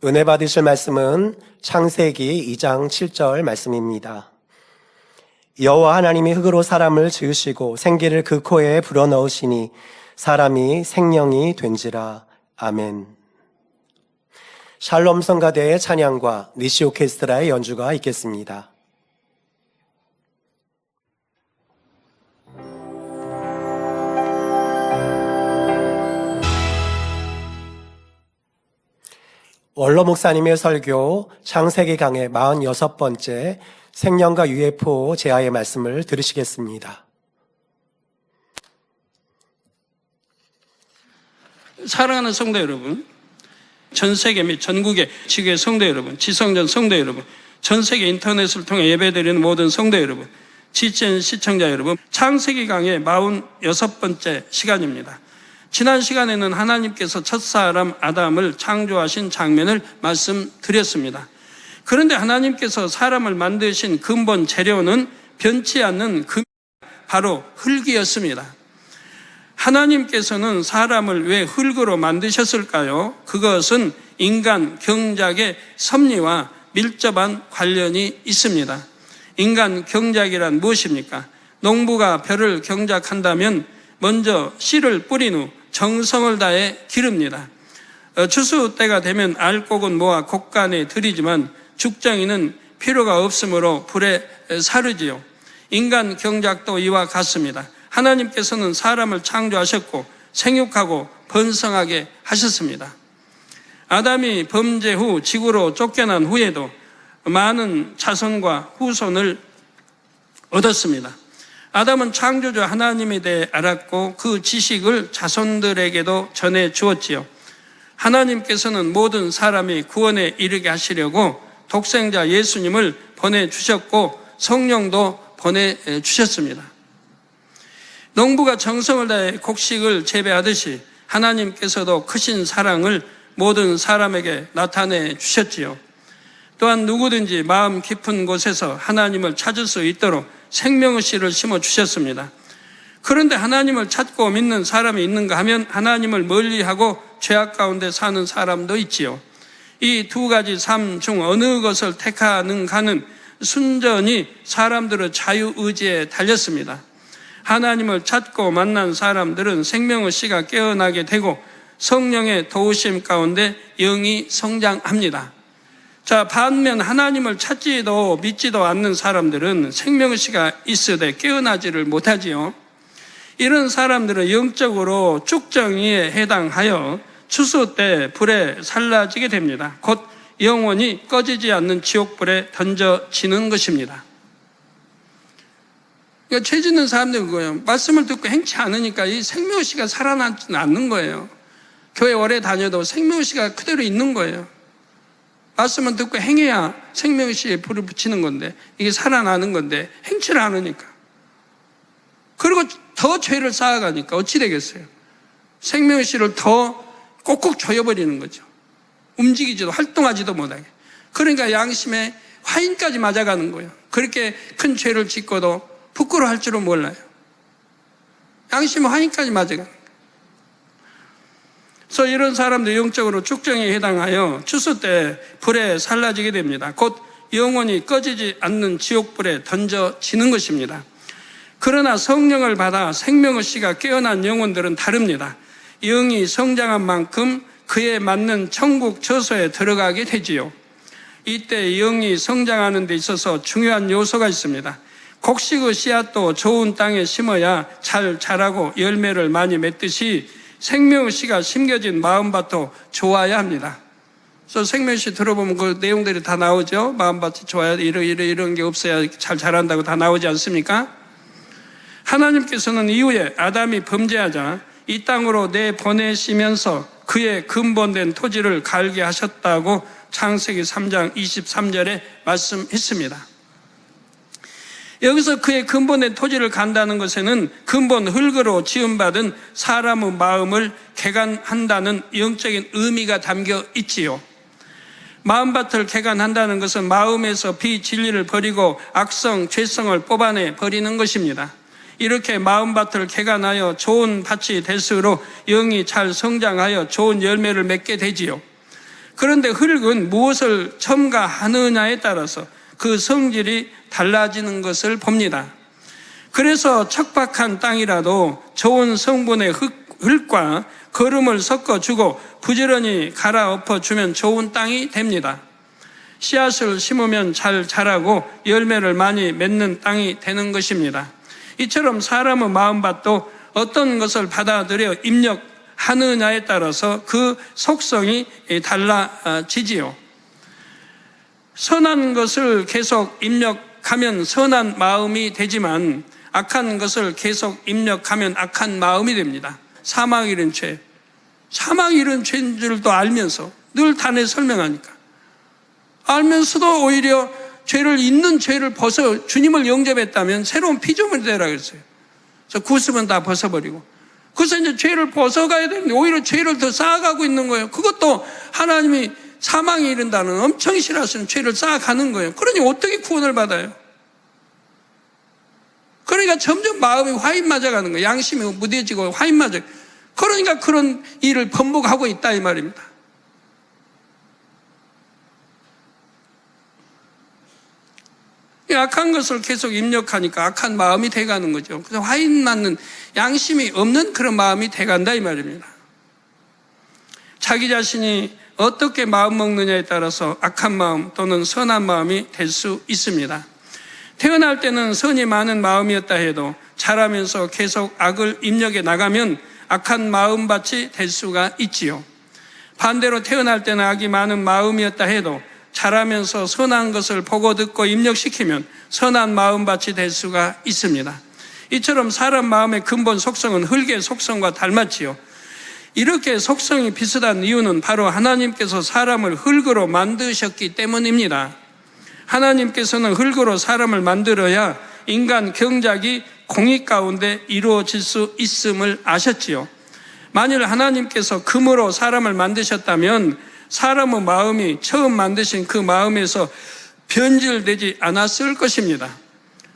은혜 받으실 말씀은 창세기 2장 7절 말씀입니다. 여호와 하나님이 흙으로 사람을 지으시고 생기를 그 코에 불어넣으시니 사람이 생명이 된지라. 아멘. 샬롬 성가대의 찬양과 니시 오케스트라의 연주가 있겠습니다. 원로 목사님의 설교 창세기 강의 46번째 생명과 UFO 제아의 말씀을 들으시겠습니다. 사랑하는 성도 여러분, 전 세계 및 전국의 지구의 성도 여러분, 지성전 성도 여러분, 전 세계 인터넷을 통해 예배드리는 모든 성도 여러분, 지친 시청자 여러분, 창세기 강의 46번째 시간입니다. 지난 시간에는 하나님께서 첫사람 아담을 창조하신 장면을 말씀드렸습니다. 그런데 하나님께서 사람을 만드신 근본 재료는 변치 않는 바로 흙이었습니다. 하나님께서는 사람을 왜 흙으로 만드셨을까요? 그것은 인간 경작의 섭리와 밀접한 관련이 있습니다. 인간 경작이란 무엇입니까? 농부가 벼를 경작한다면 먼저 씨를 뿌린 후 정성을 다해 기릅니다. 추수 때가 되면 알곡은 모아 곡간에 들이지만 죽정이는 필요가 없으므로 불에 사르지요. 인간 경작도 이와 같습니다. 하나님께서는 사람을 창조하셨고 생육하고 번성하게 하셨습니다. 아담이 범죄 후 지구로 쫓겨난 후에도 많은 자손과 후손을 얻었습니다. 아담은 창조주 하나님에 대해 알았고 그 지식을 자손들에게도 전해 주었지요. 하나님께서는 모든 사람이 구원에 이르게 하시려고 독생자 예수님을 보내주셨고 성령도 보내주셨습니다. 농부가 정성을 다해 곡식을 재배하듯이 하나님께서도 크신 사랑을 모든 사람에게 나타내 주셨지요. 또한 누구든지 마음 깊은 곳에서 하나님을 찾을 수 있도록 생명의 씨를 심어 주셨습니다. 그런데 하나님을 찾고 믿는 사람이 있는가 하면 하나님을 멀리하고 죄악 가운데 사는 사람도 있지요. 이 두 가지 삶 중 어느 것을 택하는가는 순전히 사람들의 자유의지에 달렸습니다. 하나님을 찾고 만난 사람들은 생명의 씨가 깨어나게 되고 성령의 도우심 가운데 영이 성장합니다. 자, 반면 하나님을 찾지도 믿지도 않는 사람들은 생명의 씨가 있으되 깨어나지를 못하지요. 이런 사람들은 영적으로 쭉정이에 해당하여 추수 때 불에 살라지게 됩니다. 곧 영원히 꺼지지 않는 지옥불에 던져지는 것입니다. 그러니까 죄 짓는 사람들은 그거예요. 말씀을 듣고 행치 않으니까 이 생명의 씨가 살아나지 않는 거예요. 교회 오래 다녀도 생명의 씨가 그대로 있는 거예요. 말씀을 듣고 행해야 생명의 씨에 불을 붙이는 건데 이게 살아나는 건데 행치를 않으니까. 그리고 더 죄를 쌓아가니까 어찌 되겠어요? 생명의 씨를 더 꼭꼭 조여버리는 거죠. 움직이지도 활동하지도 못하게. 그러니까 양심에 화인까지 맞아가는 거예요. 그렇게 큰 죄를 짓고도 부끄러워할 줄은 몰라요. 양심에 화인까지 맞아가는 거예요. 그래서 이런 사람들 영적으로 쭉정에 해당하여 추수 때 불에 살라지게 됩니다. 곧 영원히 꺼지지 않는 지옥불에 던져지는 것입니다. 그러나 성령을 받아 생명의 씨가 깨어난 영혼들은 다릅니다. 영이 성장한 만큼 그에 맞는 천국 처소에 들어가게 되지요. 이때 영이 성장하는 데 있어서 중요한 요소가 있습니다. 곡식의 씨앗도 좋은 땅에 심어야 잘 자라고 열매를 많이 맺듯이 생명의 씨가 심겨진 마음밭도 좋아야 합니다. 그래서 생명의 씨 들어보면 그 내용들이 다 나오죠. 마음밭이 좋아야 이런 게 없어야 잘 자란다고 다 나오지 않습니까? 하나님께서는 이후에 아담이 범죄하자 이 땅으로 내보내시면서 그의 근본된 토지를 갈게 하셨다고 창세기 3장 23절에 말씀했습니다. 여기서 그의 근본된 토지를 간다는 것에는 근본 흙으로 지음받은 사람의 마음을 개간한다는 영적인 의미가 담겨 있지요. 마음밭을 개간한다는 것은 마음에서 비진리를 버리고 악성, 죄성을 뽑아내 버리는 것입니다. 이렇게 마음밭을 개간하여 좋은 밭이 될수록 영이 잘 성장하여 좋은 열매를 맺게 되지요. 그런데 흙은 무엇을 첨가하느냐에 따라서 그 성질이 달라지는 것을 봅니다. 그래서 척박한 땅이라도 좋은 성분의 흙과 거름을 섞어주고 부지런히 갈아엎어주면 좋은 땅이 됩니다. 씨앗을 심으면 잘 자라고 열매를 많이 맺는 땅이 되는 것입니다. 이처럼 사람의 마음밭도 어떤 것을 받아들여 입력하느냐에 따라서 그 속성이 달라지지요. 선한 것을 계속 입력하면 선한 마음이 되지만 악한 것을 계속 입력하면 악한 마음이 됩니다. 사망이 이른 죄. 사망이 이른 죄인 줄도 알면서 늘 단에 설명하니까. 알면서도 오히려 죄를 있는 죄를 벗어 주님을 영접했다면 새로운 피조물이 되라 그랬어요. 그래서 구습은 다 벗어버리고. 그래서 이제 죄를 벗어가야 되는데 오히려 죄를 더 쌓아가고 있는 거예요. 그것도 하나님이 사망에 이른다는 엄청 싫어하시는 죄를 쌓아가는 거예요. 그러니 어떻게 구원을 받아요? 그러니까 점점 마음이 화인 맞아가는 거예요. 양심이 무뎌지고 화인 맞아요. 그러니까 그런 일을 번복하고 있다 이 말입니다. 악한 것을 계속 입력하니까 악한 마음이 돼가는 거죠. 그래서 화인 맞는 양심이 없는 그런 마음이 돼간다 이 말입니다. 자기 자신이 어떻게 마음 먹느냐에 따라서 악한 마음 또는 선한 마음이 될 수 있습니다. 태어날 때는 선이 많은 마음이었다 해도 자라면서 계속 악을 입력해 나가면 악한 마음밭이 될 수가 있지요. 반대로 태어날 때는 악이 많은 마음이었다 해도 자라면서 선한 것을 보고 듣고 입력시키면 선한 마음밭이 될 수가 있습니다. 이처럼 사람 마음의 근본 속성은 흙의 속성과 닮았지요. 이렇게 속성이 비슷한 이유는 바로 하나님께서 사람을 흙으로 만드셨기 때문입니다. 하나님께서는 흙으로 사람을 만들어야 인간 경작이 공의 가운데 이루어질 수 있음을 아셨지요. 만일 하나님께서 금으로 사람을 만드셨다면 사람의 마음이 처음 만드신 그 마음에서 변질되지 않았을 것입니다.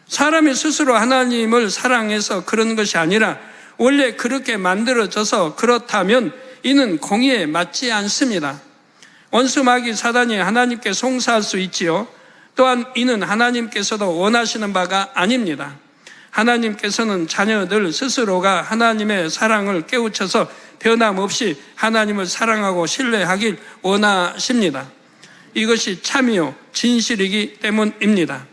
사람이 스스로 하나님을 사랑해서 그런 것이 아니라 원래 그렇게 만들어져서 그렇다면 이는 공의에 맞지 않습니다. 원수 마귀 사단이 하나님께 송사할 수 있지요. 또한 이는 하나님께서도 원하시는 바가 아닙니다. 하나님께서는 자녀들 스스로가 하나님의 사랑을 깨우쳐서 변함없이 하나님을 사랑하고 신뢰하길 원하십니다. 이것이 참이요 진실이기 때문입니다.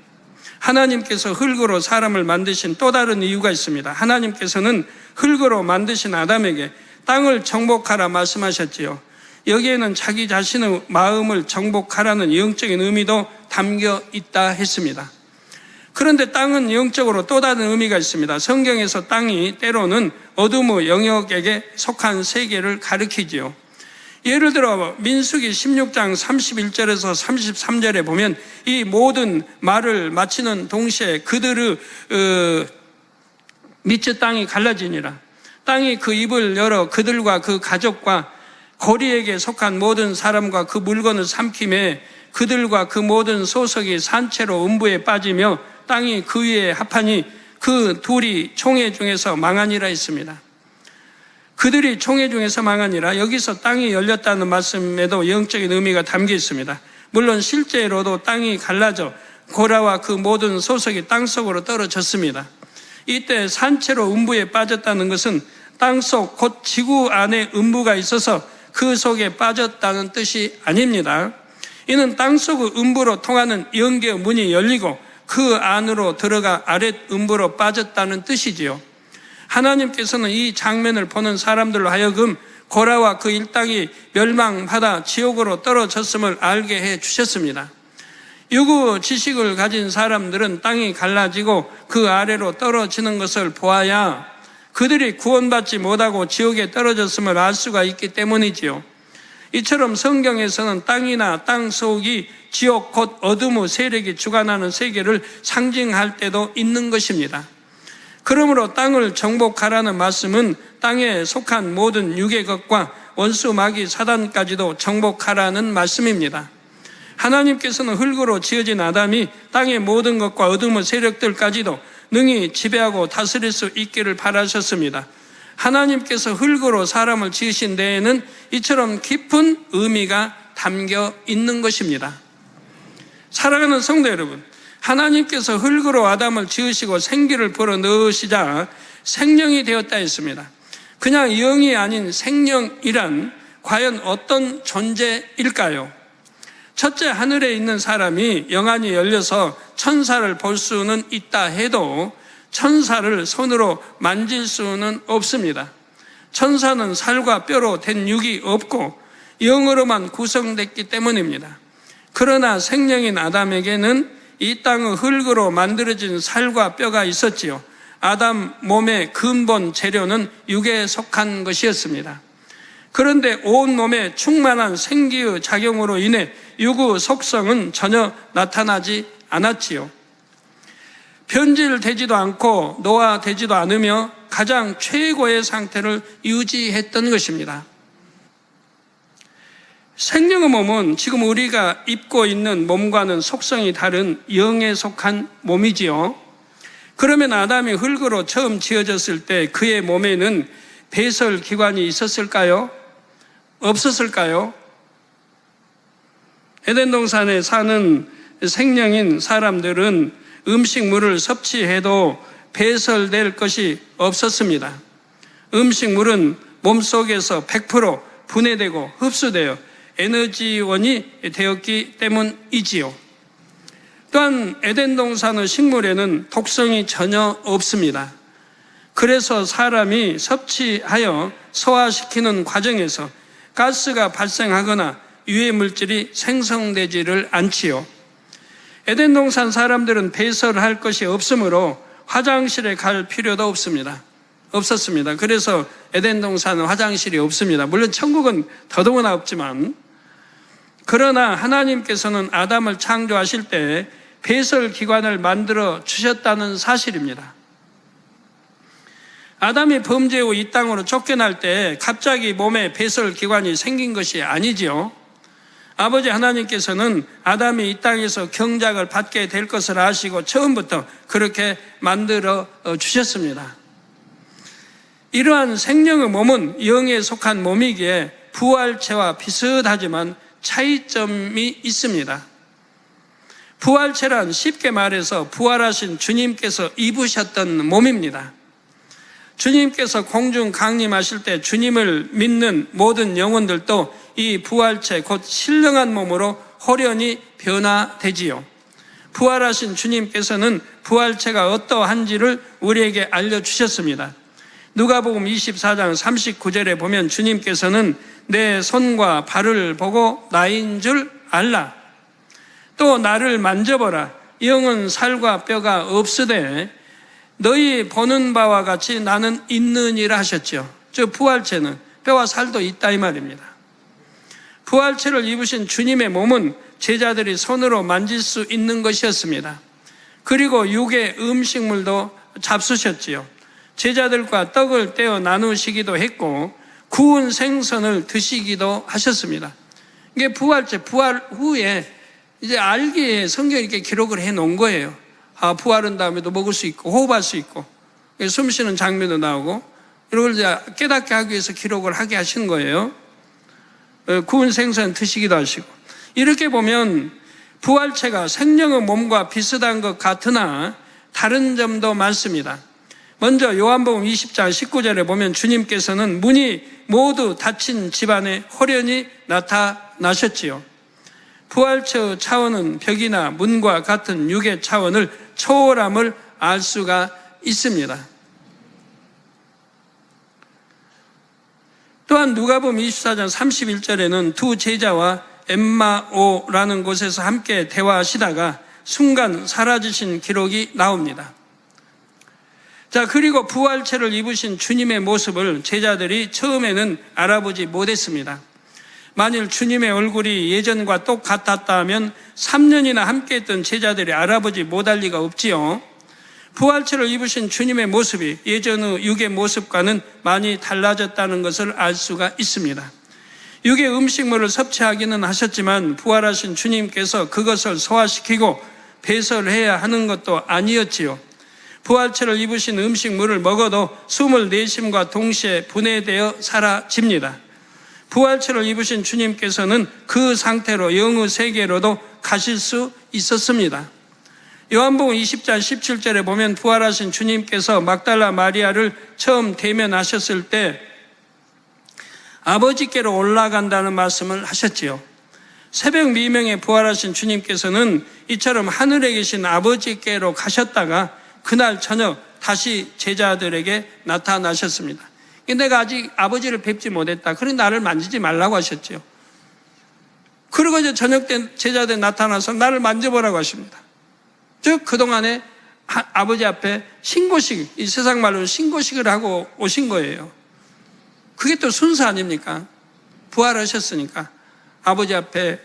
하나님께서 흙으로 사람을 만드신 또 다른 이유가 있습니다. 하나님께서는 흙으로 만드신 아담에게 땅을 정복하라 말씀하셨지요. 여기에는 자기 자신의 마음을 정복하라는 영적인 의미도 담겨 있다 했습니다. 그런데 땅은 영적으로 또 다른 의미가 있습니다. 성경에서 땅이 때로는 어둠의 영역에게 속한 세계를 가리키지요. 예를 들어 민수기 16장 31절에서 33절에 보면 이 모든 말을 마치는 동시에 그들의 밑의 땅이 갈라지니라. 땅이 그 입을 열어 그들과 그 가족과 고리에게 속한 모든 사람과 그 물건을 삼킴에 그들과 그 모든 소속이 산채로 음부에 빠지며 땅이 그 위에 합하니 그 둘이 총회 중에서 망하니라 했습니다. 그들이 총회 중에서 망하니라. 여기서 땅이 열렸다는 말씀에도 영적인 의미가 담겨 있습니다. 물론 실제로도 땅이 갈라져 고라와 그 모든 소속이 땅속으로 떨어졌습니다. 이때 산채로 음부에 빠졌다는 것은 땅속 곧 지구 안에 음부가 있어서 그 속에 빠졌다는 뜻이 아닙니다. 이는 땅속의 음부로 통하는 영계의 문이 열리고 그 안으로 들어가 아랫 음부로 빠졌다는 뜻이지요. 하나님께서는 이 장면을 보는 사람들로 하여금 고라와 그 일당이 멸망받아 지옥으로 떨어졌음을 알게 해 주셨습니다. 유구 지식을 가진 사람들은 땅이 갈라지고 그 아래로 떨어지는 것을 보아야 그들이 구원받지 못하고 지옥에 떨어졌음을 알 수가 있기 때문이지요. 이처럼 성경에서는 땅이나 땅 속이 지옥 곧 어둠의 세력이 주관하는 세계를 상징할 때도 있는 것입니다. 그러므로 땅을 정복하라는 말씀은 땅에 속한 모든 육의 것과 원수 마귀 사단까지도 정복하라는 말씀입니다. 하나님께서는 흙으로 지어진 아담이 땅의 모든 것과 어둠의 세력들까지도 능히 지배하고 다스릴 수 있기를 바라셨습니다. 하나님께서 흙으로 사람을 지으신 데에는 이처럼 깊은 의미가 담겨 있는 것입니다. 사랑하는 성도 여러분, 하나님께서 흙으로 아담을 지으시고 생기를 불어넣으시자 생명이 되었다 했습니다. 그냥 영이 아닌 생명이란 과연 어떤 존재일까요? 첫째, 하늘에 있는 사람이 영안이 열려서 천사를 볼 수는 있다 해도 천사를 손으로 만질 수는 없습니다. 천사는 살과 뼈로 된 육이 없고 영으로만 구성됐기 때문입니다. 그러나 생명인 아담에게는 이 땅의 흙으로 만들어진 살과 뼈가 있었지요. 아담 몸의 근본 재료는 육에 속한 것이었습니다. 그런데 온몸에 충만한 생기의 작용으로 인해 육의 속성은 전혀 나타나지 않았지요. 변질되지도 않고 노화되지도 않으며 가장 최고의 상태를 유지했던 것입니다. 생명의 몸은 지금 우리가 입고 있는 몸과는 속성이 다른 영에 속한 몸이지요. 그러면 아담이 흙으로 처음 지어졌을 때 그의 몸에는 배설기관이 있었을까요? 없었을까요? 에덴 동산에 사는 생명인 사람들은 음식물을 섭취해도 배설될 것이 없었습니다. 음식물은 몸속에서 100% 분해되고 흡수되어 에너지원이 되었기 때문이지요. 또한 에덴 동산의 식물에는 독성이 전혀 없습니다. 그래서 사람이 섭취하여 소화시키는 과정에서 가스가 발생하거나 유해 물질이 생성되지를 않지요. 에덴 동산 사람들은 배설할 것이 없으므로 화장실에 갈 필요도 없었습니다. 그래서 에덴 동산은 화장실이 없습니다. 물론 천국은 더더구나 없지만, 그러나 하나님께서는 아담을 창조하실 때 배설기관을 만들어 주셨다는 사실입니다. 아담이 범죄 후 이 땅으로 쫓겨날 때 갑자기 몸에 배설기관이 생긴 것이 아니지요. 아버지 하나님께서는 아담이 이 땅에서 경작을 받게 될 것을 아시고 처음부터 그렇게 만들어 주셨습니다. 이러한 생명의 몸은 영에 속한 몸이기에 부활체와 비슷하지만 차이점이 있습니다. 부활체란 쉽게 말해서 부활하신 주님께서 입으셨던 몸입니다. 주님께서 공중 강림하실 때 주님을 믿는 모든 영혼들도 이 부활체 곧 신령한 몸으로 호련히 변화되지요. 부활하신 주님께서는 부활체가 어떠한지를 우리에게 알려주셨습니다. 누가복음 24장 39절에 보면 주님께서는 내 손과 발을 보고 나인 줄 알라. 또 나를 만져보라. 영은 살과 뼈가 없으되 너희 보는 바와 같이 나는 있느니라 하셨죠. 즉 부활체는 뼈와 살도 있다 이 말입니다. 부활체를 입으신 주님의 몸은 제자들이 손으로 만질 수 있는 것이었습니다. 그리고 육의 음식물도 잡수셨지요. 제자들과 떡을 떼어 나누시기도 했고 구운 생선을 드시기도 하셨습니다. 이게 부활체, 부활 후에 이제 알기에 성경에 이렇게 기록을 해 놓은 거예요. 부활한 다음에도 먹을 수 있고 호흡할 수 있고 숨 쉬는 장면도 나오고 이런 걸 이제 깨닫게 하기 위해서 기록을 하게 하신 거예요. 구운 생선 드시기도 하시고. 이렇게 보면 부활체가 생명의 몸과 비슷한 것 같으나 다른 점도 많습니다. 먼저 요한복음 20장 19절에 보면 주님께서는 문이 모두 닫힌 집안에 호련히 나타나셨지요. 부활체의 차원은 벽이나 문과 같은 육의 차원을 초월함을 알 수가 있습니다. 또한 누가복음 24장 31절에는 두 제자와 엠마오라는 곳에서 함께 대화하시다가 순간 사라지신 기록이 나옵니다. 자, 그리고 부활체를 입으신 주님의 모습을 제자들이 처음에는 알아보지 못했습니다. 만일 주님의 얼굴이 예전과 똑같았다 하면 3년이나 함께했던 제자들이 알아보지 못할 리가 없지요. 부활체를 입으신 주님의 모습이 예전의 육의 모습과는 많이 달라졌다는 것을 알 수가 있습니다. 육의 음식물을 섭취하기는 하셨지만 부활하신 주님께서 그것을 소화시키고 배설해야 하는 것도 아니었지요. 부활체를 입으신 음식물을 먹어도 숨을 내쉼과 동시에 분해되어 사라집니다. 부활체를 입으신 주님께서는 그 상태로 영의 세계로도 가실 수 있었습니다. 요한복음 20장 17절에 보면 부활하신 주님께서 막달라 마리아를 처음 대면하셨을 때 아버지께로 올라간다는 말씀을 하셨지요. 새벽 미명에 부활하신 주님께서는 이처럼 하늘에 계신 아버지께로 가셨다가 그날 저녁 다시 제자들에게 나타나셨습니다. 내가 아직 아버지를 뵙지 못했다. 그러니 나를 만지지 말라고 하셨죠. 그리고 이제 저녁 때 제자들 나타나서 나를 만져보라고 하십니다. 즉 그동안에 아버지 앞에 신고식, 이 세상 말로는 신고식을 하고 오신 거예요. 그게 또 순서 아닙니까? 부활하셨으니까 아버지 앞에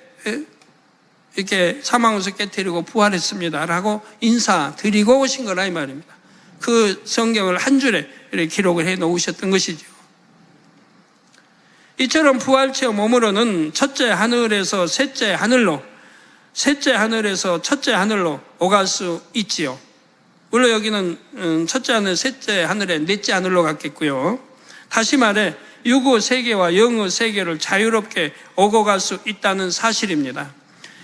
이렇게 사망에서 깨뜨리고 부활했습니다라고 인사드리고 오신 거라 이 말입니다. 그 성경을 한 줄에 이렇게 기록을 해 놓으셨던 것이죠. 이처럼 부활체의 몸으로는 첫째 하늘에서 셋째 하늘로, 셋째 하늘에서 첫째 하늘로 오갈 수 있지요. 물론 여기는 첫째 하늘, 셋째 하늘에 넷째 하늘로 갔겠고요. 다시 말해 육의 세계와 영의 세계를 자유롭게 오고 갈 수 있다는 사실입니다.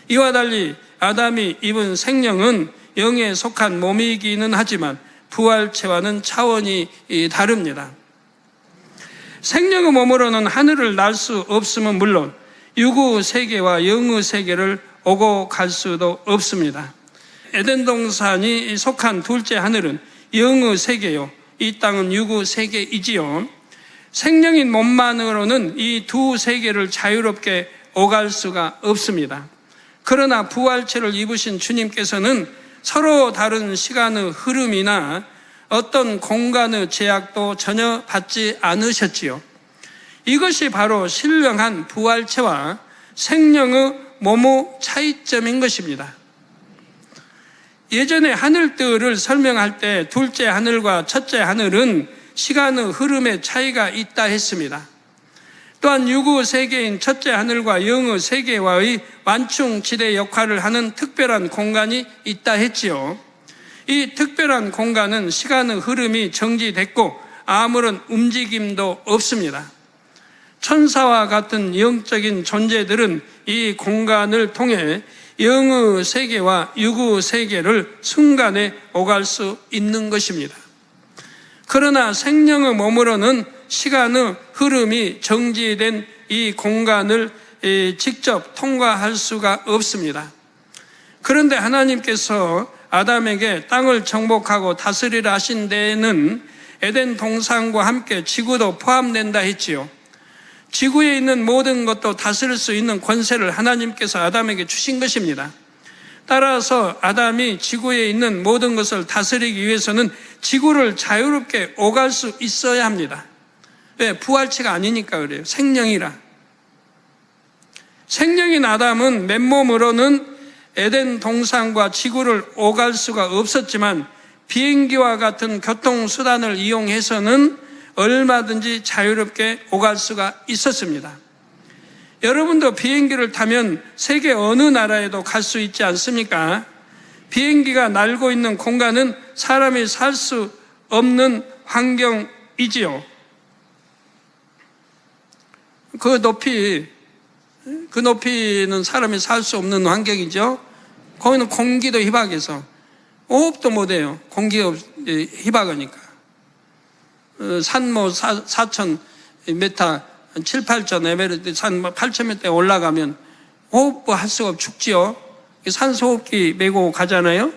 이와 달리 아담이 입은 생명은 영에 속한 몸이기는 하지만 부활체와는 차원이 다릅니다. 생명의 몸으로는 하늘을 날 수 없음은 물론 육의 세계와 영의 세계를 오고 갈 수도 없습니다. 에덴 동산이 속한 둘째 하늘은 영의 세계요, 이 땅은 육의 세계이지요. 생명인 몸만으로는 이 두 세계를 자유롭게 오갈 수가 없습니다. 그러나 부활체를 입으신 주님께서는 서로 다른 시간의 흐름이나 어떤 공간의 제약도 전혀 받지 않으셨지요. 이것이 바로 신령한 부활체와 생명의 몸의 차이점인 것입니다. 예전에 하늘들을 설명할 때 둘째 하늘과 첫째 하늘은 시간의 흐름의 차이가 있다 했습니다. 또한 육의 세계인 첫째 하늘과 영의 세계와의 완충지대 역할을 하는 특별한 공간이 있다 했지요. 이 특별한 공간은 시간의 흐름이 정지됐고 아무런 움직임도 없습니다. 천사와 같은 영적인 존재들은 이 공간을 통해 영의 세계와 육의 세계를 순간에 오갈 수 있는 것입니다. 그러나 생명의 몸으로는 시간의 흐름이 정지된 이 공간을 직접 통과할 수가 없습니다. 그런데 하나님께서 아담에게 땅을 정복하고 다스리라 하신 데에는 에덴 동산과 함께 지구도 포함된다 했지요. 지구에 있는 모든 것도 다스릴 수 있는 권세를 하나님께서 아담에게 주신 것입니다. 따라서 아담이 지구에 있는 모든 것을 다스리기 위해서는 지구를 자유롭게 오갈 수 있어야 합니다. 왜? 부활체가 아니니까 그래요. 생명이라. 생명인 아담은 맨몸으로는 에덴 동산과 지구를 오갈 수가 없었지만 비행기와 같은 교통수단을 이용해서는 얼마든지 자유롭게 오갈 수가 있었습니다. 여러분도 비행기를 타면 세계 어느 나라에도 갈 수 있지 않습니까? 비행기가 날고 있는 공간은 사람이 살 수 없는 환경이지요. 그 높이는 사람이 살 수 없는 환경이죠. 거기는 공기도 희박해서 호흡도 못해요. 공기가 희박하니까. 산 4,000m, 7, 8,000 에베레스트 산 8,000m에 올라가면 호흡도 할 수가 없고 죽지요. 산소호흡기 메고 가잖아요.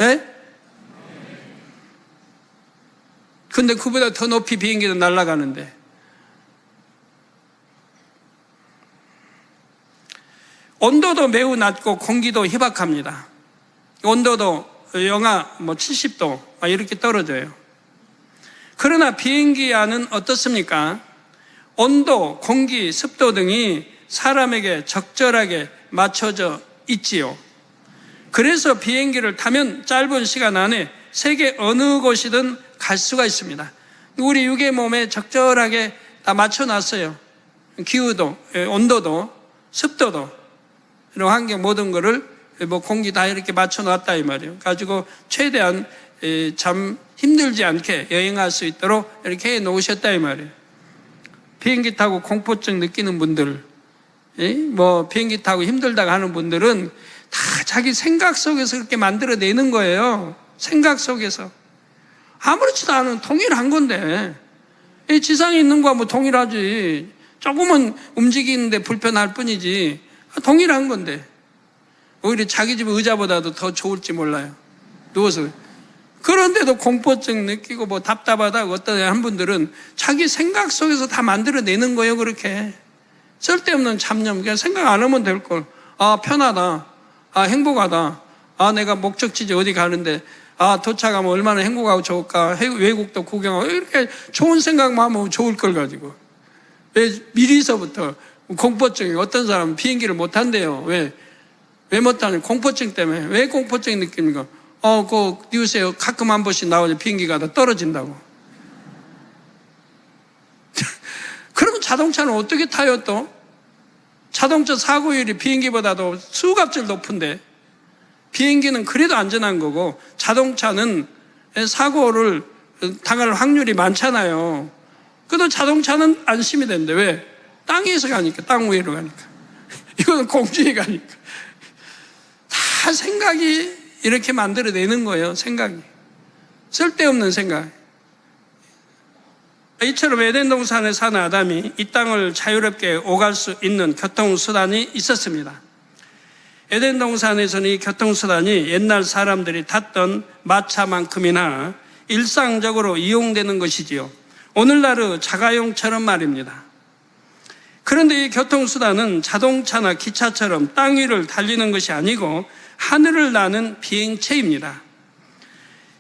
예? 근데 그보다 더 높이 비행기도 날아가는데. 온도도 매우 낮고 공기도 희박합니다. 온도도 영하 70도 이렇게 떨어져요. 그러나 비행기 안은 어떻습니까? 온도, 공기, 습도 등이 사람에게 적절하게 맞춰져 있지요. 그래서 비행기를 타면 짧은 시간 안에 세계 어느 곳이든 갈 수가 있습니다. 우리 육의 몸에 적절하게 다 맞춰놨어요. 기후도, 온도도, 습도도, 이런 환경 모든 거를 공기 다 이렇게 맞춰놨다 이 말이에요. 가지고 최대한 참 힘들지 않게 여행할 수 있도록 이렇게 해 놓으셨다 이 말이에요. 비행기 타고 공포증 느끼는 분들, 뭐 비행기 타고 힘들다고 하는 분들은 다 자기 생각 속에서 그렇게 만들어내는 거예요. 생각 속에서. 아무렇지도 않은 동일한 건데, 이 지상에 있는 거와 뭐 동일하지. 조금은 움직이는데 불편할 뿐이지. 동일한 건데. 오히려 자기 집 의자보다도 더 좋을지 몰라요. 누워서. 그런데도 공포증 느끼고 뭐 답답하다고 어떤 한 분들은 자기 생각 속에서 다 만들어내는 거예요, 그렇게. 쓸데없는 잡념. 그냥 생각 안 하면 될 걸. 아, 편하다. 아, 행복하다. 아, 내가 목적지지 어디 가는데, 아, 도착하면 얼마나 행복하고 좋을까. 외국도 구경하고. 이렇게 좋은 생각만 하면 좋을 걸 가지고. 왜 미리서부터 공포증이, 어떤 사람은 비행기를 못 한대요. 왜 못 하냐? 공포증 때문에. 왜 공포증이 느낍니까? 그 뉴스에 가끔 한 번씩 나오죠. 비행기가 다 떨어진다고. 그러면 자동차는 어떻게 타요 또? 자동차 사고율이 비행기보다도 수갑질 높은데, 비행기는 그래도 안전한 거고 자동차는 사고를 당할 확률이 많잖아요. 그래도 자동차는 안심이 되는데 왜? 땅에서 가니까, 땅 위로 가니까. 이거는 공중에 가니까. 다 생각이 이렇게 만들어내는 거예요. 생각이. 쓸데없는 생각. 이처럼 에덴 동산에 사는 아담이 이 땅을 자유롭게 오갈 수 있는 교통수단이 있었습니다. 에덴 동산에서는 이 교통수단이 옛날 사람들이 탔던 마차만큼이나 일상적으로 이용되는 것이지요. 오늘날의 자가용처럼 말입니다. 그런데 이 교통수단은 자동차나 기차처럼 땅 위를 달리는 것이 아니고 하늘을 나는 비행체입니다.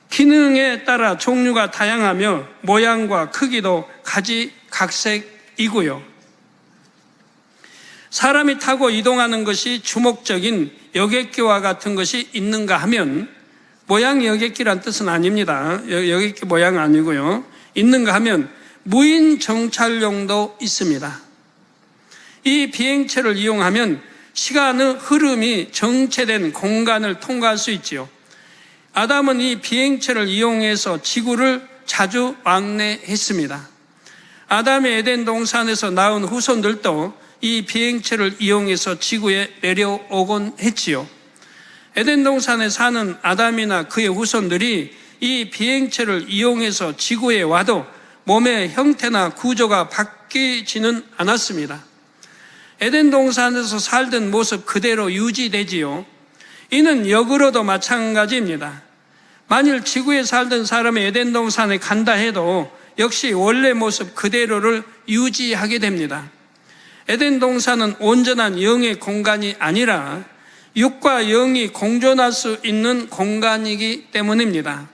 기능에 따라 종류가 다양하며 모양과 크기도 가지각색이고요. 사람이 타고 이동하는 것이 주목적인 여객기와 같은 것이 있는가 하면, 모양이 여객기란 뜻은 아닙니다. 여객기 모양은 아니고요. 있는가 하면 무인 정찰용도 있습니다. 이 비행체를 이용하면 시간의 흐름이 정체된 공간을 통과할 수 있지요. 아담은 이 비행체를 이용해서 지구를 자주 왕래했습니다. 아담의 에덴 동산에서 낳은 후손들도 이 비행체를 이용해서 지구에 내려오곤 했지요. 에덴 동산에 사는 아담이나 그의 후손들이 이 비행체를 이용해서 지구에 와도 몸의 형태나 구조가 바뀌지는 않았습니다. 에덴 동산에서 살던 모습 그대로 유지되지요. 이는 역으로도 마찬가지입니다. 만일 지구에 살던 사람이 에덴 동산에 간다 해도 역시 원래 모습 그대로를 유지하게 됩니다. 에덴 동산은 온전한 영의 공간이 아니라 육과 영이 공존할 수 있는 공간이기 때문입니다.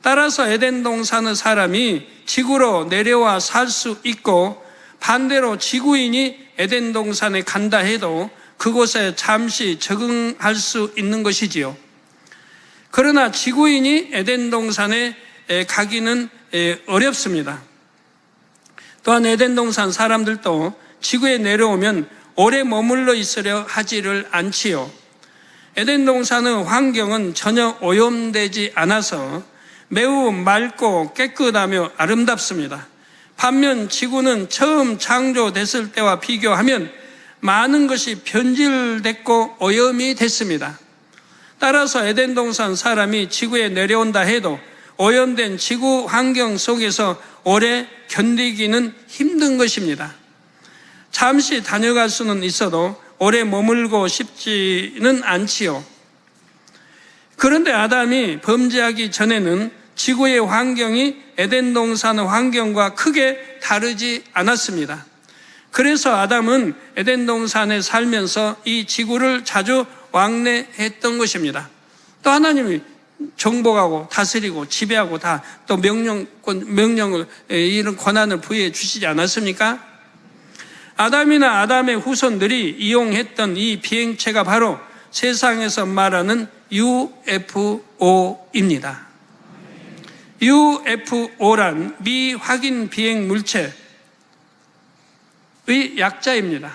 따라서 에덴 동산의 사람이 지구로 내려와 살 수 있고, 반대로 지구인이 에덴 동산에 간다 해도 그곳에 잠시 적응할 수 있는 것이지요. 그러나 지구인이 에덴 동산에 가기는 어렵습니다. 또한 에덴 동산 사람들도 지구에 내려오면 오래 머물러 있으려 하지를 않지요. 에덴 동산의 환경은 전혀 오염되지 않아서 매우 맑고 깨끗하며 아름답습니다. 반면 지구는 처음 창조됐을 때와 비교하면 많은 것이 변질됐고 오염이 됐습니다. 따라서 에덴 동산 사람이 지구에 내려온다 해도 오염된 지구 환경 속에서 오래 견디기는 힘든 것입니다. 잠시 다녀갈 수는 있어도 오래 머물고 싶지는 않지요. 그런데 아담이 범죄하기 전에는 지구의 환경이 에덴 동산의 환경과 크게 다르지 않았습니다. 그래서 아담은 에덴 동산에 살면서 이 지구를 자주 왕래했던 것입니다. 또 하나님이 정복하고 다스리고 지배하고 다 또 명령을, 이런 권한을 부여해 주시지 않았습니까? 아담이나 아담의 후손들이 이용했던 이 비행체가 바로 세상에서 말하는 UFO입니다. UFO란 미확인 비행 물체의 약자입니다.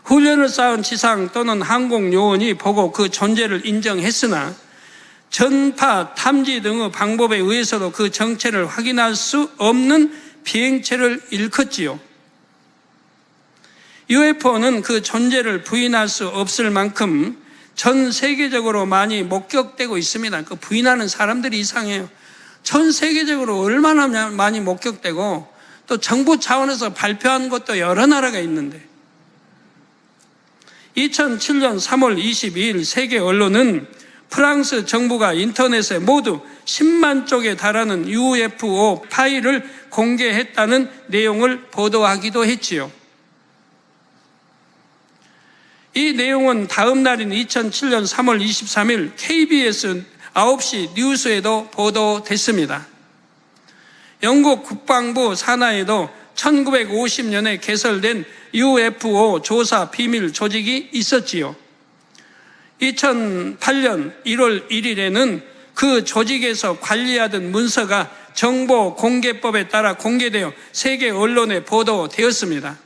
훈련을 쌓은 지상 또는 항공 요원이 보고 그 존재를 인정했으나 전파, 탐지 등의 방법에 의해서도 그 정체를 확인할 수 없는 비행체를 일컫지요. UFO는 그 존재를 부인할 수 없을 만큼 전 세계적으로 많이 목격되고 있습니다. 그 부인하는 사람들이 이상해요. 전 세계적으로 얼마나 많이 목격되고 또 정부 차원에서 발표한 것도 여러 나라가 있는데 2007년 3월 22일 세계 언론은 프랑스 정부가 인터넷에 모두 10만 쪽에 달하는 UFO 파일을 공개했다는 내용을 보도하기도 했지요. 이 내용은 다음 날인 2007년 3월 23일 KBS 9시 뉴스에도 보도됐습니다. 영국 국방부 산하에도 1950년에 개설된 UFO 조사 비밀 조직이 있었지요. 2008년 1월 1일에는 그 조직에서 관리하던 문서가 정보공개법에 따라 공개되어 세계 언론에 보도되었습니다.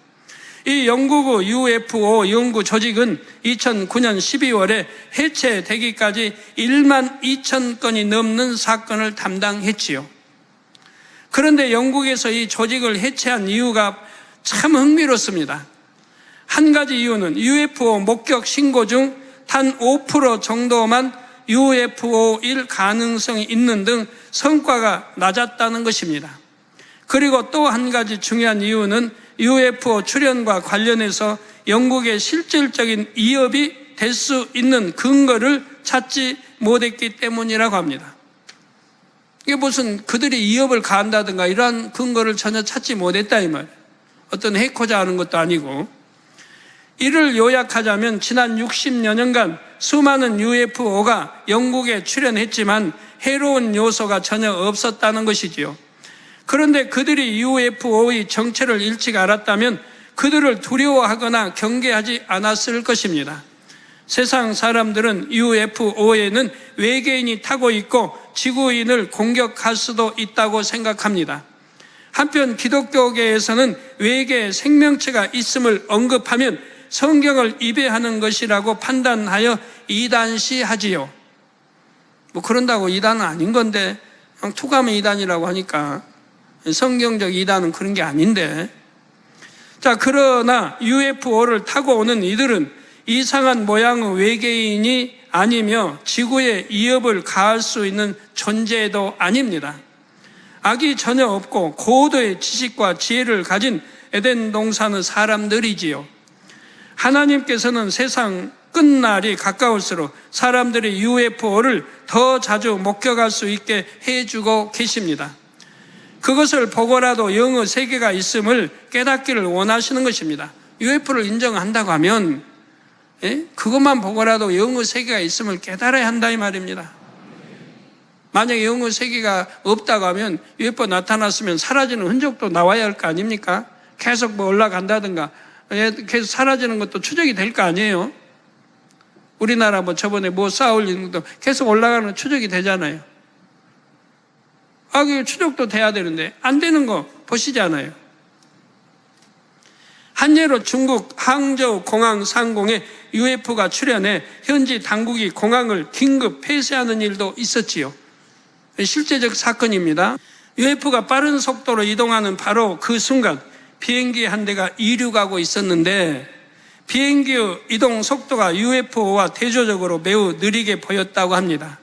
이 영국의 UFO 연구 조직은 2009년 12월에 해체되기까지 1만 2천 건이 넘는 사건을 담당했지요. 그런데 영국에서 이 조직을 해체한 이유가 참 흥미롭습니다. 한 가지 이유는 UFO 목격 신고 중 단 5% 정도만 UFO일 가능성이 있는 등 성과가 낮았다는 것입니다. 그리고 또 한 가지 중요한 이유는 UFO 출현과 관련해서 영국의 실질적인 위협이 될 수 있는 근거를 찾지 못했기 때문이라고 합니다. 이게 무슨 그들이 위협을 가한다든가 이러한 근거를 전혀 찾지 못했다 이 말이에요. 어떤 해코자 하는 것도 아니고. 이를 요약하자면 지난 60여 년간 수많은 UFO가 영국에 출현했지만 해로운 요소가 전혀 없었다는 것이지요. 그런데 그들이 UFO의 정체를 일찍 알았다면 그들을 두려워하거나 경계하지 않았을 것입니다. 세상 사람들은 UFO에는 외계인이 타고 있고 지구인을 공격할 수도 있다고 생각합니다. 한편 기독교계에서는 외계 생명체가 있음을 언급하면 성경을 위배하는 것이라고 판단하여 이단시하지요. 뭐 그런다고 이단은 아닌 건데 투가면 이단이라고 하니까 성경적 이단은 그런 게 아닌데. 자, 그러나 UFO를 타고 오는 이들은 이상한 모양의 외계인이 아니며 지구에 위협을 가할 수 있는 존재도 아닙니다. 악이 전혀 없고 고도의 지식과 지혜를 가진 에덴 동산의 사람들이지요. 하나님께서는 세상 끝날이 가까울수록 사람들이 UFO를 더 자주 목격할 수 있게 해주고 계십니다. 그것을 보고라도 영의 세계가 있음을 깨닫기를 원하시는 것입니다. UFO를 인정한다고 하면 그것만 보고라도 영의 세계가 있음을 깨달아야 한다 이 말입니다. 만약에 영의 세계가 없다고 하면 UFO 나타났으면 사라지는 흔적도 나와야 할 거 아닙니까? 계속 뭐 올라간다든가 계속 사라지는 것도 추적이 될 거 아니에요? 우리나라 뭐 저번에 뭐 쌓아올리는 것도 계속 올라가는 거 추적이 되잖아요. 그 추적도 돼야 되는데 안 되는 거 보시잖아요. 한 예로 중국 항저우 공항 상공에 UFO가 출현해 현지 당국이 공항을 긴급 폐쇄하는 일도 있었지요. 실제적 사건입니다. UFO가 빠른 속도로 이동하는 바로 그 순간 비행기 한 대가 이륙하고 있었는데 비행기의 이동 속도가 UFO와 대조적으로 매우 느리게 보였다고 합니다.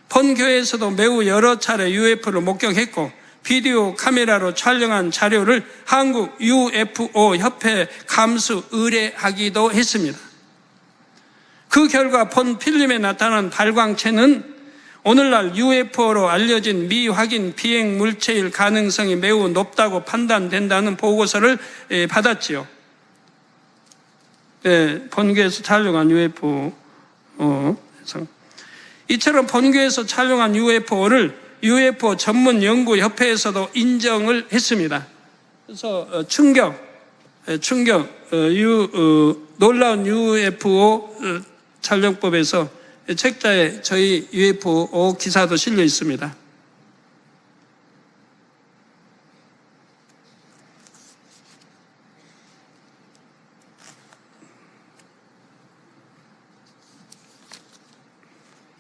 본교에서도 매우 여러 차례 UFO를 목격했고 비디오 카메라로 촬영한 자료를 한국 UFO 협회에 감수 의뢰하기도 했습니다. 그 결과 본 필름에 나타난 발광체는 오늘날 UFO로 알려진 미확인 비행 물체일 가능성이 매우 높다고 판단된다는 보고서를 받았지요. 본교에서 촬영한 UFO. 이처럼 본교에서 촬영한 UFO를 UFO 전문 연구 협회에서도 인정을 했습니다. 그래서 놀라운 UFO 촬영법에서 책자에 저희 UFO 기사도 실려 있습니다.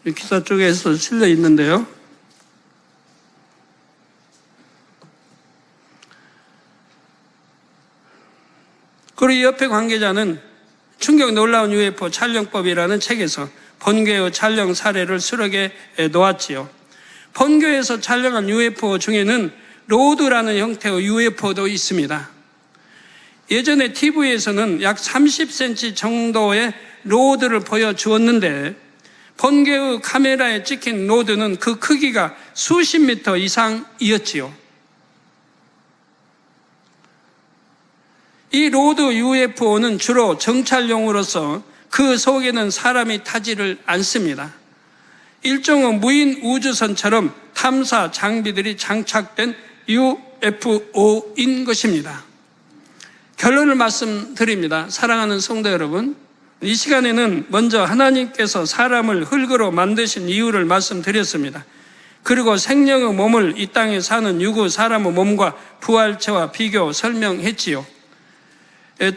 이 기사 쪽에서 실려 있는데요. 그리고 옆에 관계자는 충격 놀라운 UFO 촬영법이라는 책에서 본교의 촬영 사례를 수록해 놓았지요. 본교에서 촬영한 UFO 중에는 로드라는 형태의 UFO도 있습니다. 예전에 TV에서는 약 30cm 정도의 로드를 보여주었는데 본교의 카메라에 찍힌 로드는 그 크기가 수십 미터 이상이었지요. 이 로드 UFO는 주로 정찰용으로서 그 속에는 사람이 타지를 않습니다. 일종의 무인 우주선처럼 탐사 장비들이 장착된 UFO인 것입니다. 결론을 말씀드립니다. 사랑하는 성도 여러분, 이 시간에는 먼저 하나님께서 사람을 흙으로 만드신 이유를 말씀드렸습니다. 그리고 생명의 몸을 이 땅에 사는 유구 사람의 몸과 부활체와 비교 설명했지요.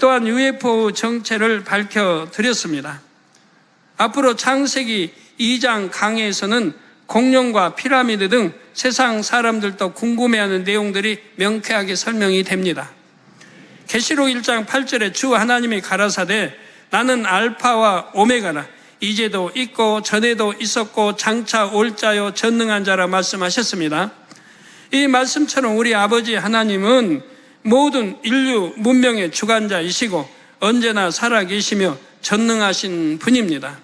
또한 UFO 정체를 밝혀드렸습니다. 앞으로 창세기 2장 강해에서는 공룡과 피라미드 등 세상 사람들도 궁금해하는 내용들이 명쾌하게 설명이 됩니다. 계시록 1장 8절에 주 하나님이 가라사대 나는 알파와 오메가라 이제도 있고 전에도 있었고 장차 올 자요 전능한 자라 말씀하셨습니다. 이 말씀처럼 우리 아버지 하나님은 모든 인류 문명의 주관자이시고 언제나 살아계시며 전능하신 분입니다.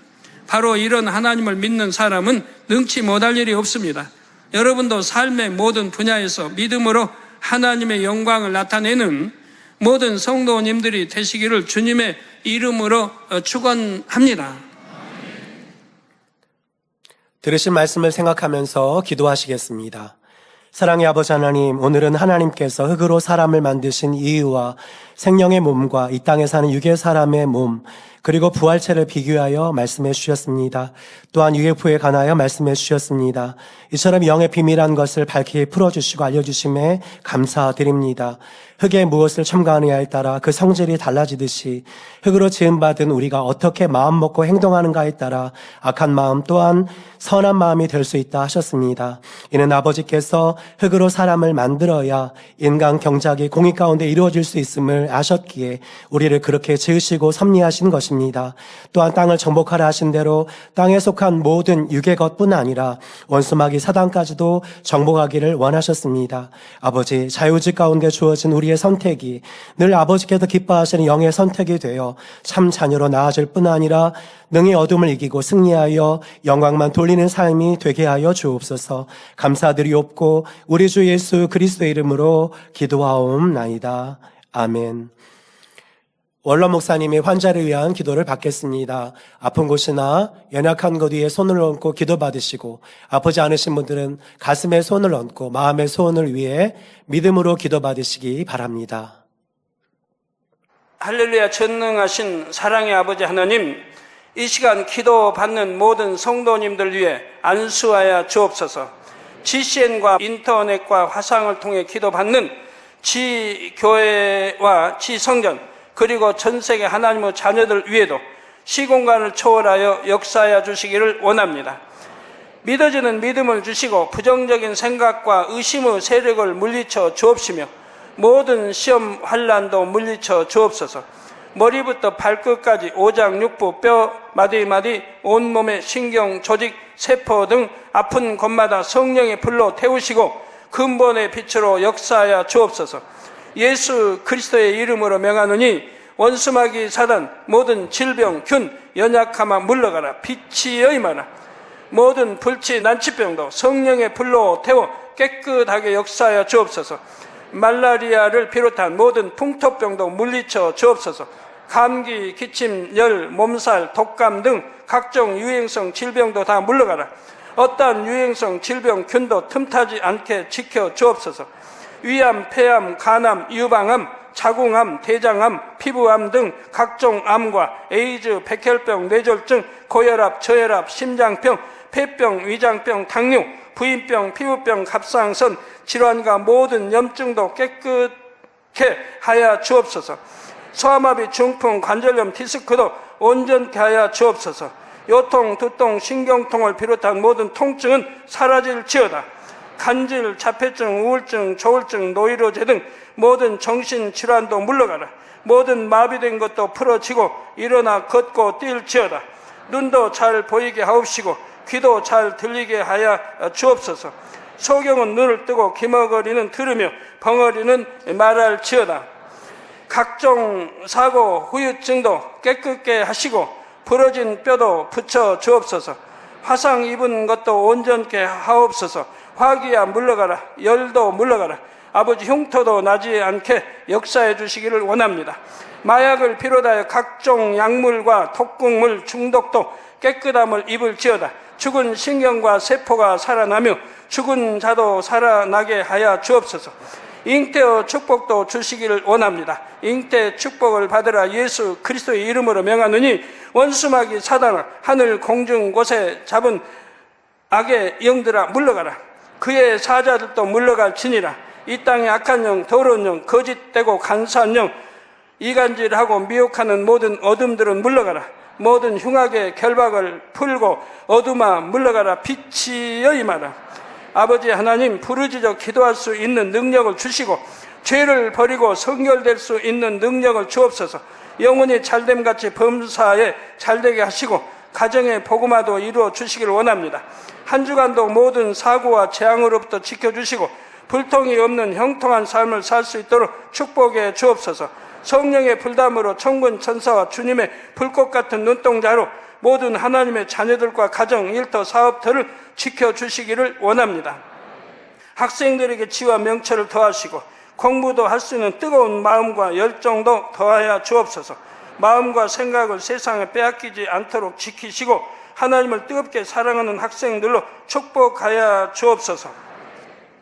바로 이런 하나님을 믿는 사람은 능치 못할 일이 없습니다. 여러분도 삶의 모든 분야에서 믿음으로 하나님의 영광을 나타내는 모든 성도님들이 되시기를 주님의 이름으로 축원합니다. 들으신 말씀을 생각하면서 기도하시겠습니다. 사랑의 아버지 하나님, 오늘은 하나님께서 흙으로 사람을 만드신 이유와 생명의 몸과 이 땅에 사는 육의 사람의 몸, 그리고 부활체를 비교하여 말씀해 주셨습니다. 또한 UFO에 관하여 말씀해 주셨습니다. 이처럼 영의 비밀한 것을 밝히 풀어주시고 알려주심에 감사드립니다. 흙에 무엇을 첨가하느냐에 따라 그 성질이 달라지듯이 흙으로 지음받은 우리가 어떻게 마음 먹고 행동하는가에 따라 악한 마음 또한 선한 마음이 될 수 있다 하셨습니다. 이는 아버지께서 흙으로 사람을 만들어야 인간 경작이 공의 가운데 이루어질 수 있음을 아셨기에 우리를 그렇게 지으시고 섭리하신 것입니다. 또한 땅을 정복하라 하신 대로 땅에 속한 모든 육의 것뿐 아니라 원수마귀 사단까지도 정복하기를 원하셨습니다. 아버지, 자유의지 가운데 주어진 우리의 선택이 늘 아버지께서 기뻐하시는 영의 선택이 되어 참 자녀로 나아질 뿐 아니라 능히 어둠을 이기고 승리하여 영광만 돌리는 삶이 되게 하여 주옵소서. 감사드리옵고 우리 주 예수 그리스도의 이름으로 기도하옵나이다. 아멘. 원로 목사님이 환자를 위한 기도를 받겠습니다. 아픈 곳이나 연약한 곳 위에 손을 얹고 기도받으시고 아프지 않으신 분들은 가슴에 손을 얹고 마음의 소원을 위해 믿음으로 기도받으시기 바랍니다. 할렐루야. 전능하신 사랑의 아버지 하나님, 이 시간 기도받는 모든 성도님들 위해 안수하여 주옵소서. GCN과 인터넷과 화상을 통해 기도받는 지교회와 지성전 그리고 전세계 하나님의 자녀들 위에도 시공간을 초월하여 역사하여 주시기를 원합니다. 믿어지는 믿음을 주시고 부정적인 생각과 의심의 세력을 물리쳐 주옵시며 모든 시험 환난도 물리쳐 주옵소서. 머리부터 발끝까지 오장육부 뼈 마디마디 온몸의 신경 조직 세포 등 아픈 곳마다 성령의 불로 태우시고 근본의 빛으로 역사하여 주옵소서. 예수 그리스도의 이름으로 명하노니 원수마귀 사단 모든 질병 균 연약함아 물러가라. 빛이 여임하라. 모든 불치 난치병도 성령의 불로 태워 깨끗하게 역사하여 주옵소서. 말라리아를 비롯한 모든 풍토병도 물리쳐 주옵소서. 감기, 기침, 열, 몸살, 독감 등 각종 유행성 질병도 다 물러가라. 어떠한 유행성 질병 균도 틈타지 않게 지켜 주옵소서. 위암, 폐암, 간암, 유방암, 자궁암, 대장암, 피부암 등 각종 암과 에이즈, 백혈병, 뇌졸중, 고혈압, 저혈압, 심장병, 폐병, 위장병, 당뇨, 부인병, 피부병, 갑상선 질환과 모든 염증도 깨끗게 하여 주옵소서. 소아마비, 중풍, 관절염, 디스크도 온전케 하여 주옵소서. 요통, 두통, 신경통을 비롯한 모든 통증은 사라질지어다. 간질, 자폐증, 우울증, 조울증, 노이로제 등 모든 정신질환도 물러가라. 모든 마비된 것도 풀어지고 일어나 걷고 뛸지어다. 눈도 잘 보이게 하옵시고 귀도 잘 들리게 하여 주옵소서. 소경은 눈을 뜨고 기머거리는 들으며 벙어리는 말할지어다. 각종 사고, 후유증도 깨끗게 하시고 부러진 뼈도 붙여 주옵소서. 화상 입은 것도 온전케 하옵소서. 화기야 물러가라. 열도 물러가라. 아버지 흉터도 나지 않게 역사해 주시기를 원합니다. 마약을 비롯하여 각종 약물과 독극물 중독도 깨끗함을 입을지어다. 죽은 신경과 세포가 살아나며 죽은 자도 살아나게 하여 주옵소서. 잉태의 축복도 주시기를 원합니다. 잉태 축복을 받으라. 예수 그리스도의 이름으로 명하노니 원수마귀 사단아, 하늘 공중 곳에 잡은 악의 영들아 물러가라. 그의 사자들도 물러갈지니라. 이 땅의 악한 영, 더러운 영, 거짓되고 간사한 영, 이간질하고 미혹하는 모든 어둠들은 물러가라. 모든 흉악의 결박을 풀고 어둠아 물러가라. 빛이여 임하라. 아버지 하나님, 부르짖어 기도할 수 있는 능력을 주시고 죄를 버리고 성결될 수 있는 능력을 주옵소서. 영혼이 잘됨같이 범사에 잘되게 하시고 가정의 복음화도 이루어 주시기를 원합니다. 한 주간도 모든 사고와 재앙으로부터 지켜주시고 불통이 없는 형통한 삶을 살 수 있도록 축복해 주옵소서. 성령의 불담으로 천군 천사와 주님의 불꽃 같은 눈동자로 모든 하나님의 자녀들과 가정, 일터, 사업터를 지켜주시기를 원합니다. 학생들에게 지와 명철을 더하시고 공부도 할 수 있는 뜨거운 마음과 열정도 더하여 주옵소서. 마음과 생각을 세상에 빼앗기지 않도록 지키시고 하나님을 뜨겁게 사랑하는 학생들로 축복하여 주옵소서.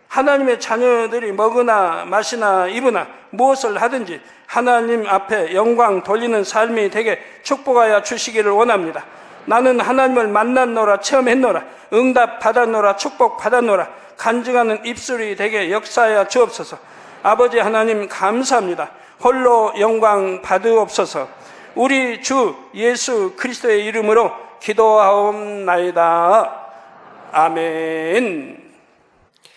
하나님의 자녀들이 먹으나 마시나 입으나 무엇을 하든지 하나님 앞에 영광 돌리는 삶이 되게 축복하여 주시기를 원합니다. 나는 하나님을 만났노라, 체험했노라, 응답 받았노라, 축복 받았노라, 간증하는 입술이 되게 역사하여 주옵소서. 아버지 하나님 감사합니다. 홀로 영광 받으옵소서. 우리 주 예수 그리스도의 이름으로 기도하옵나이다. 아멘.